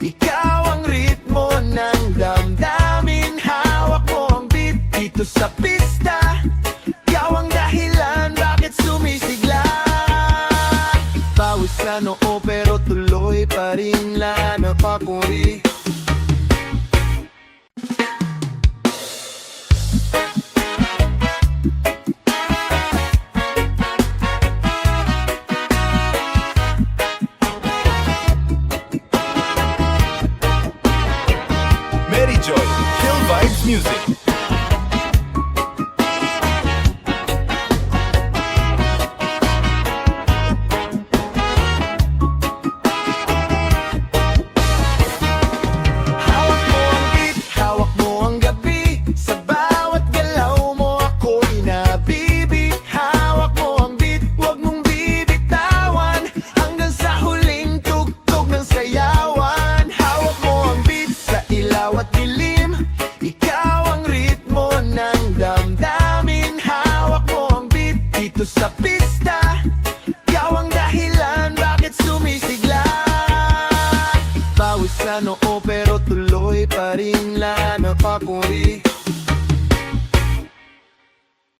Ikaw ang ritmo ng damdamin. Hawak mo ang beat dito sa pista. Ikaw ang dahilan bakit sumisigla. Pawis sa noo pero tuloy pa rin napapuri. Mary Joy, Chill Vibes Music. Hawak mo ang beat, hawak mo ang gabi. Sa bawat galaw mo ako'y nabibig. Hawak mo ang beat, huwag mong bibitawan hanggang sa huling tugtog ng sayawan. Hawak mo ang beat sa ilaw at dilim. Ikaw ang ritmo ng damdamin. Hawak mo ang beat dito sa pista. Ikaw ang dahilan bakit sumisigla. Pawis sa noo pero tuloy pa rin napapuri.